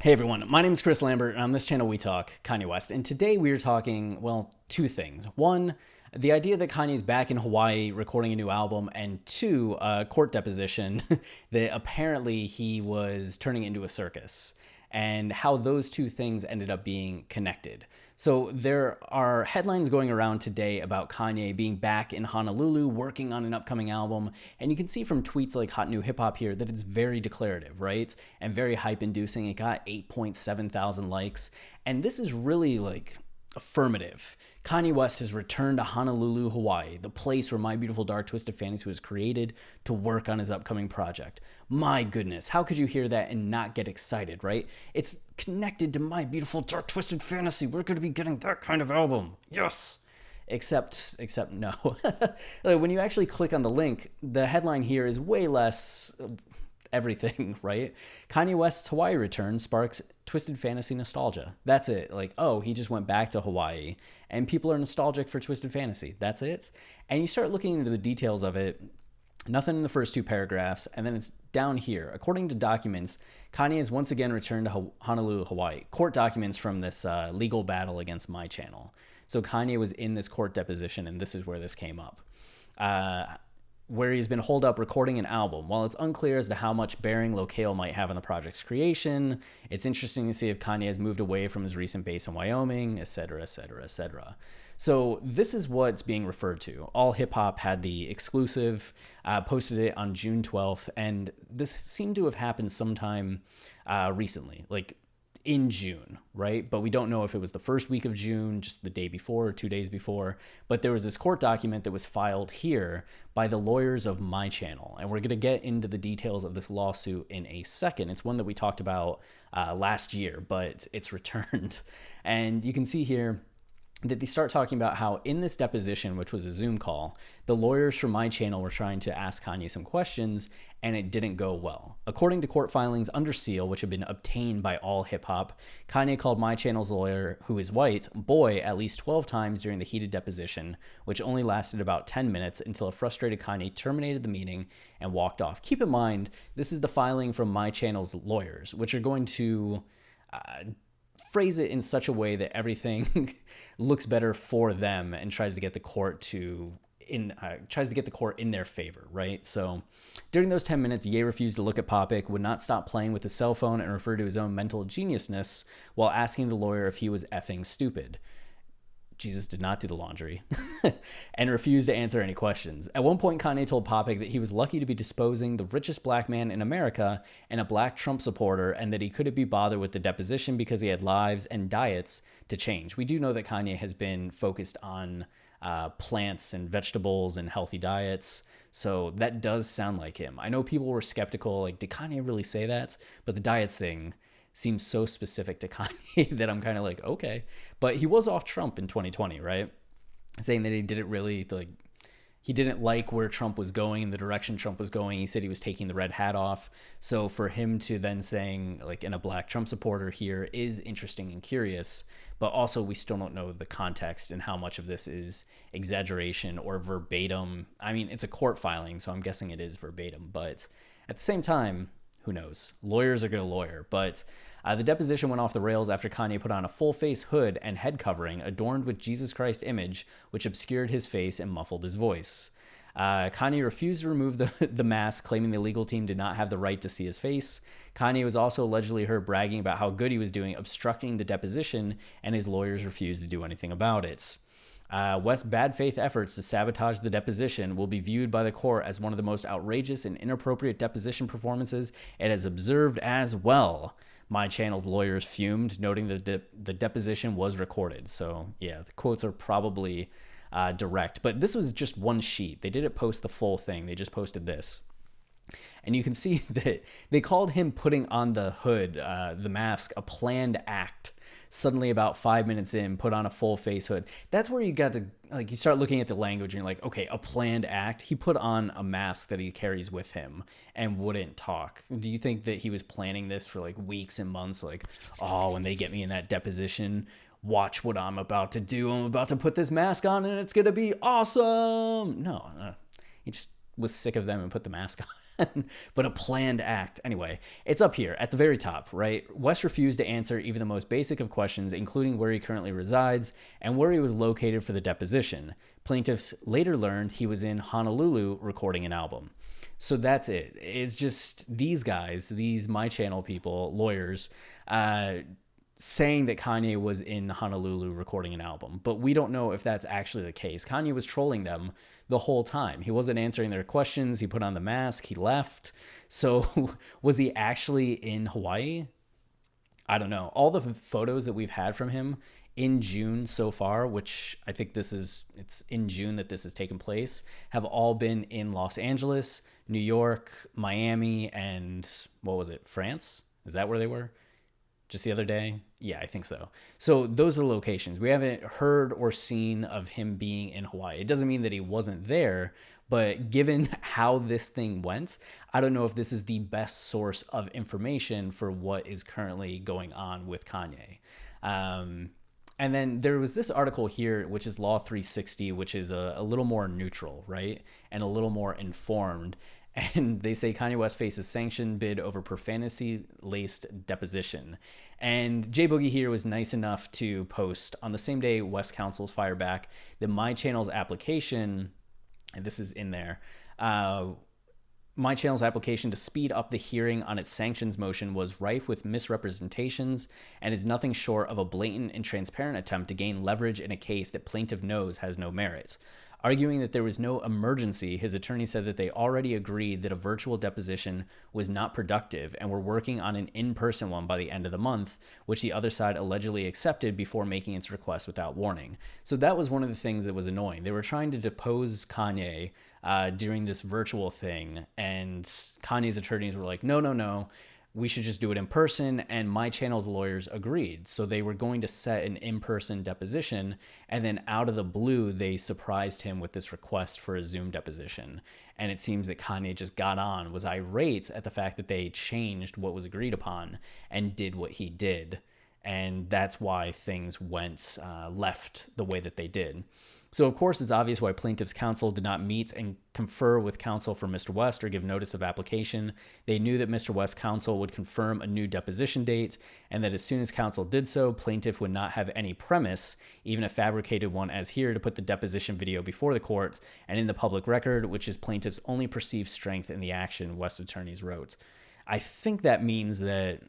Hey everyone, my name is Chris Lambert, and on this channel we talk Kanye West. And today we are talking, well, two things. One, the idea that Kanye's back in Hawaii recording a new album, and two, a court deposition that apparently he was turning into a circus, and how those two things ended up being connected. So there are headlines going around today about Kanye being back in Honolulu working on an upcoming album. And you can see from tweets like Hot New Hip Hop here that it's very declarative, right? And very hype inducing. It got 8.7 thousand likes. And this is really like affirmative. Kanye West has returned to Honolulu, Hawaii, the place where My Beautiful Dark Twisted Fantasy was created, to work on his upcoming project. My goodness, how could you hear that and not get excited, right? It's connected to My Beautiful Dark Twisted Fantasy. We're going to be getting that kind of album. Yes. Except no. Like, when you actually click on the link, the headline here is way less everything, right? Kanye West's Hawaii return sparks Twisted Fantasy nostalgia. That's it. Like, oh, he just went back to Hawaii and people are nostalgic for Twisted Fantasy. That's it. And you start looking into the details of it. Nothing in the first two paragraphs, and then it's down here. According to documents, Kanye has once again returned to Honolulu, Hawaii. Court documents from this legal battle against My Channel. So Kanye was in this court deposition, and this is where this came up. Where he's been holed up recording an album. While it's unclear as to how much bearing locale might have on the project's creation, it's interesting to see if Kanye has moved away from his recent base in Wyoming, etc., etc., etc. So this is what's being referred to. All Hip Hop had the exclusive, posted it on June 12th, and this seemed to have happened sometime recently, like in June, right? But we don't know if it was the first week of June, just the day before or 2 days before. But there was this court document that was filed here by the lawyers of My Channel. And we're going to get into the details of this lawsuit in a second. It's one that we talked about last year, but it's returned. And you can see here that they start talking about how in this deposition, which was a Zoom call, the lawyers from My Channel were trying to ask Kanye some questions, and it didn't go well. According to court filings under seal, which have been obtained by All Hip Hop, Kanye called My Channel's lawyer, who is white, boy at least 12 times during the heated deposition, which only lasted about 10 minutes until a frustrated Kanye terminated the meeting and walked off. Keep in mind, this is the filing from My Channel's lawyers, which are going to phrase it in such a way that everything looks better for them and tries to get the court in their favor, right? So during those 10 minutes, Ye refused to look at Popik, would not stop playing with his cell phone, and referred to his own mental geniusness while asking the lawyer if he was effing stupid. Jesus did not do the laundry and refused to answer any questions. At one point, Kanye told Popik that he was lucky to be disposing the richest black man in America and a black Trump supporter, and that he couldn't be bothered with the deposition because he had lives and diets to change. We do know that Kanye has been focused on plants and vegetables and healthy diets, so that does sound like him. I know people were skeptical, like, did Kanye really say that? But the diets thing seems so specific to Kanye that I'm kind of like, okay. But he was off Trump in 2020, right? Saying that he didn't really, like, he didn't like where Trump was going and the direction Trump was going. He said he was taking the red hat off. So for him to then saying, like, in a black Trump supporter here is interesting and curious. But also, we still don't know the context and how much of this is exaggeration or verbatim. I mean, it's a court filing, so I'm guessing it is verbatim. But at the same time, who knows? Lawyers are going to lawyer. But the deposition went off the rails after Kanye put on a full face hood and head covering adorned with Jesus Christ image, which obscured his face and muffled his voice. Kanye refused to remove the mask, claiming the legal team did not have the right to see his face. Kanye was also allegedly heard bragging about how good he was doing, obstructing the deposition, and his lawyers refused to do anything about it. West's bad faith efforts to sabotage the deposition will be viewed by the court as one of the most outrageous and inappropriate deposition performances it has observed as well. My Channel's lawyers fumed, noting that the deposition was recorded. So yeah, the quotes are probably direct, but this was just one sheet. They didn't post the full thing. They just posted this. And you can see that they called him putting on the hood, the mask, a planned act. Suddenly, about 5 minutes in, put on a full face hood. That's where you got to, like, you start looking at the language and you're like, okay, a planned act. He put on a mask that he carries with him and wouldn't talk. Do you think that he was planning this for like weeks and months? Like, oh, when they get me in that deposition, watch what I'm about to do. I'm about to put this mask on and it's going to be awesome. No, he just was sick of them and put the mask on. but a planned act. Anyway, it's up here at the very top, right? West refused to answer even the most basic of questions, including where he currently resides and where he was located for the deposition. Plaintiffs later learned he was in Honolulu recording an album. So that's it. It's just these guys, these My Channel people, lawyers, saying that Kanye was in Honolulu recording an album. But we don't know if that's actually the case. Kanye was trolling them the whole time. He wasn't answering their questions. He put on the mask. He left. So was he actually in Hawaii? I don't know. All the photos that we've had from him in June so far, which I think it's in June that this has taken place, have all been in Los Angeles, New York, Miami, and what was it, France? Is that where they were? Just the other day? Yeah, I think so. So those are the locations. We haven't heard or seen of him being in Hawaii. It doesn't mean that he wasn't there, but given how this thing went, I don't know if this is the best source of information for what is currently going on with Kanye. And then there was this article here, which is Law 360, which is a little more neutral, right? And a little more informed. And they say Kanye West faces sanction bid over profanity-laced deposition. And J Boogie here was nice enough to post on the same day West counsel's fire back that My Channel's application, and this is in there, My Channel's application to speed up the hearing on its sanctions motion was rife with misrepresentations and is nothing short of a blatant and transparent attempt to gain leverage in a case that plaintiff knows has no merit. Arguing that there was no emergency, his attorney said that they already agreed that a virtual deposition was not productive and were working on an in-person one by the end of the month, which the other side allegedly accepted before making its request without warning. So that was one of the things that was annoying. They were trying to depose Kanye during this virtual thing, and Kanye's attorneys were like, no, we should just do it in person, and My Channel's lawyers agreed. So they were going to set an in-person deposition, and then out of the blue, they surprised him with this request for a Zoom deposition. And it seems that Kanye just got on, was irate at the fact that they changed what was agreed upon and did what he did. And that's why things went left the way that they did. So, of course, it's obvious why plaintiff's counsel did not meet and confer with counsel for Mr. West or give notice of application. They knew that Mr. West's counsel would confirm a new deposition date, and that as soon as counsel did so, plaintiff would not have any premise, even a fabricated one as here, to put the deposition video before the court and in the public record, which is plaintiff's only perceived strength in the action, West attorneys wrote. I think that means that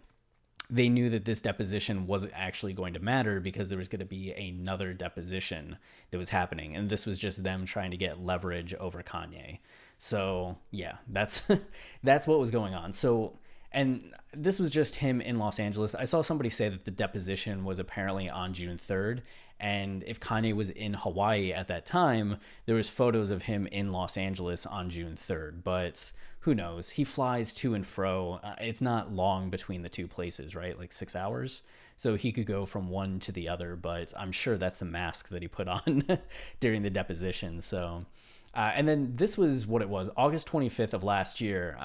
they knew that this deposition wasn't actually going to matter because there was going to be another deposition that was happening. And this was just them trying to get leverage over Kanye. So yeah, that's what was going on. So, and this was just him in Los Angeles. I saw somebody say that the deposition was apparently on June 3rd. And if Kanye was in Hawaii at that time, there was photos of him in Los Angeles on June 3rd. But who knows? He flies to and fro. It's not long between the two places, right? Like 6 hours. So he could go from one to the other, but I'm sure that's the mask that he put on during the deposition. So, and then this was what it was. August 25th of last year,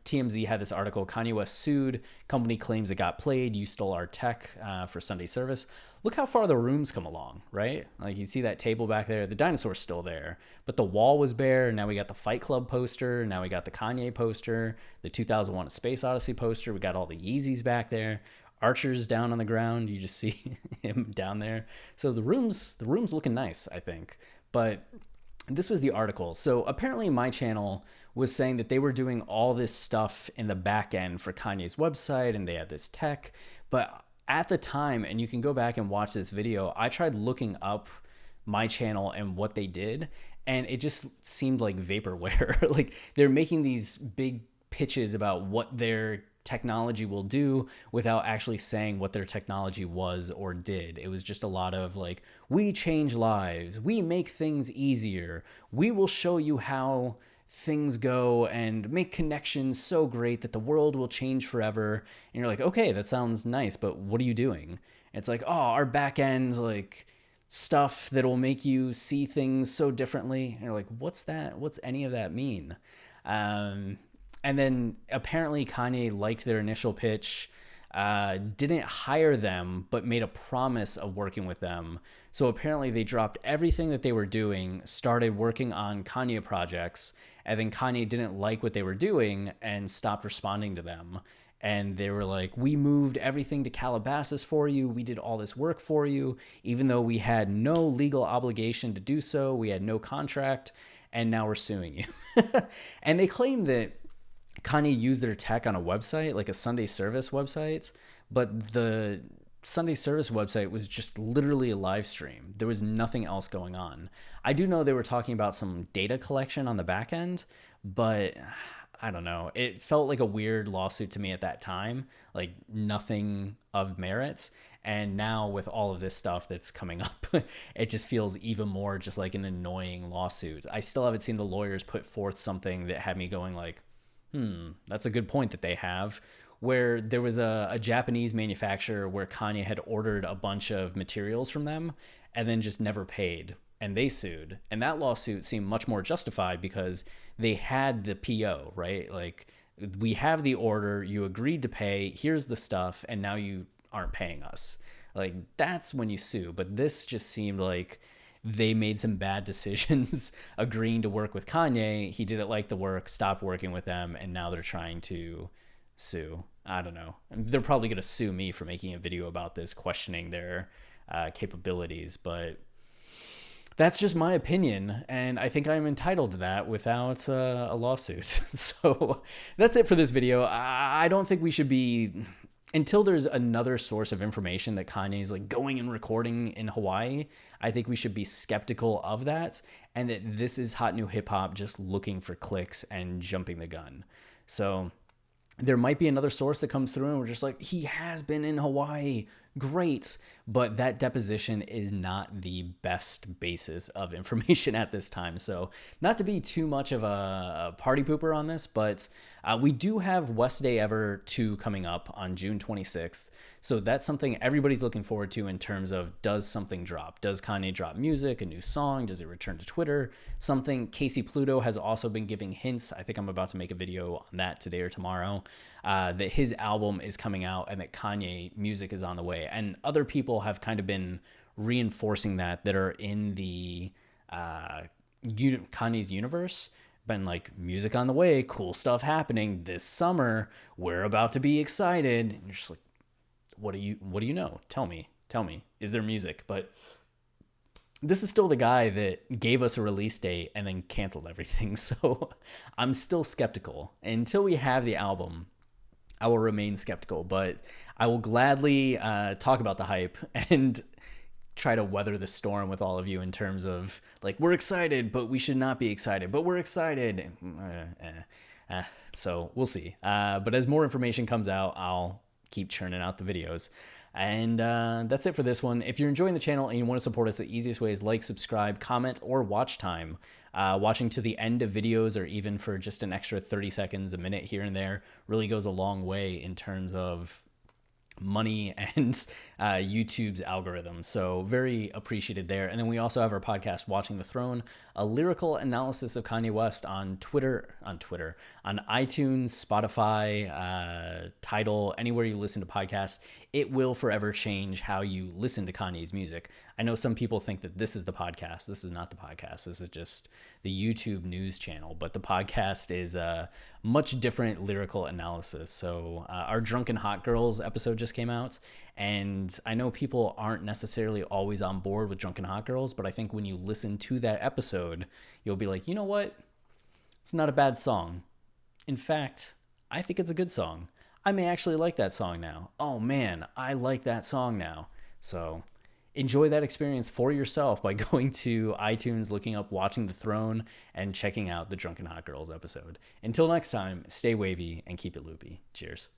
TMZ had this article, Kanye West sued, company claims it got played, you stole our tech for Sunday service. Look how far the room's come along, right? Like you see that table back there, the dinosaur's still there, but the wall was bare. Now we got the Fight Club poster. Now we got the Kanye poster, the 2001 A Space Odyssey poster. We got all the Yeezys back there. Archer's down on the ground. You just see him down there. So the room's looking nice, I think. But this was the article. So apparently My Channel was saying that they were doing all this stuff in the back end for Kanye's website and they had this tech. But at the time, and you can go back and watch this video, I tried looking up My Channel and what they did, and it just seemed like vaporware. Like they're making these big pitches about what their technology will do without actually saying what their technology was or did. It was just a lot of like, we change lives, we make things easier, we will show you how things go and make connections so great that the world will change forever. And you're like, okay, that sounds nice, but what are you doing? It's like, oh, our back end, like stuff that will make you see things so differently. And you're like, what's that? What's any of that mean? And then apparently Kanye liked their initial pitch. didn't hire them, but made a promise of working with them. So apparently they dropped everything that they were doing, started working on Kanye projects, and then Kanye didn't like what they were doing and stopped responding to them. And they were like, we moved everything to Calabasas for you. We did all this work for you, even though we had no legal obligation to do so. We had no contract, and now we're suing you. And they claim that Kanye used their tech on a website, like a Sunday service website, but the Sunday service website was just literally a live stream. There was nothing else going on. I do know they were talking about some data collection on the back end, but I don't know. It felt like a weird lawsuit to me at that time, like nothing of merit. And now with all of this stuff that's coming up, it just feels even more just like an annoying lawsuit. I still haven't seen the lawyers put forth something that had me going like, that's a good point that they have, where there was a Japanese manufacturer where Kanye had ordered a bunch of materials from them and then just never paid, and they sued. And that lawsuit seemed much more justified because they had the PO, right? Like, we have the order, you agreed to pay, here's the stuff, and now you aren't paying us. Like, that's when you sue. But this just seemed like they made some bad decisions agreeing to work with Kanye. He didn't like the work, stopped working with them, and now they're trying to sue. I don't know. They're probably going to sue me for making a video about this, questioning their capabilities, but that's just my opinion, and I think I'm entitled to that without a lawsuit. So that's it for this video. I don't think we should be, until there's another source of information that Kanye's like going and recording in Hawaii, I think we should be skeptical of that, and that this is hot new hip hop just looking for clicks and jumping the gun. So there might be another source that comes through and we're just like, he has been in Hawaii, great. But that deposition is not the best basis of information at this time. So not to be too much of a party pooper on this, but we do have West Day Ever 2 coming up on June 26th. So that's something everybody's looking forward to in terms of, does something drop? Does Kanye drop music, a new song? Does it return to Twitter? Something. Casey Pluto has also been giving hints. I think I'm about to make a video on that today or tomorrow, that his album is coming out and that Kanye music is on the way. And other people have kind of been reinforcing that are in the Kanye's universe. Been like, music on the way, cool stuff happening this summer, we're about to be excited. And you're just like, what do you know? Tell me, is there music? But this is still the guy that gave us a release date and then canceled everything. So I'm still skeptical. Until we have the album, I will remain skeptical, but I will gladly talk about the hype and try to weather the storm with all of you in terms of like, we're excited, but we should not be excited, but we're excited. So we'll see. But as more information comes out, I'll keep churning out the videos. And that's it for this one. If you're enjoying the channel and you want to support us, the easiest way is like, subscribe, comment, or watch time. Watching to the end of videos, or even for just an extra 30 seconds, a minute here and there, really goes a long way in terms of money and YouTube's algorithm. So very appreciated there. And then we also have our podcast, Watching the Throne, a lyrical analysis of Kanye West on iTunes, Spotify, Tidal, anywhere you listen to podcasts. It will forever change how you listen to Kanye's music. I know some people think that this is the podcast. This is not the podcast. This is just the YouTube news channel, but the podcast is a much different lyrical analysis. So our Drunken Hot Girls episode just came out, and I know people aren't necessarily always on board with Drunken Hot Girls, but I think when you listen to that episode, you'll be like, you know what? It's not a bad song. In fact, I think it's a good song. I may actually like that song now. Oh man, I like that song now. So enjoy that experience for yourself by going to iTunes, looking up Watching the Throne, and checking out the Drunken Hot Girls episode. Until next time, stay wavy and keep it loopy. Cheers.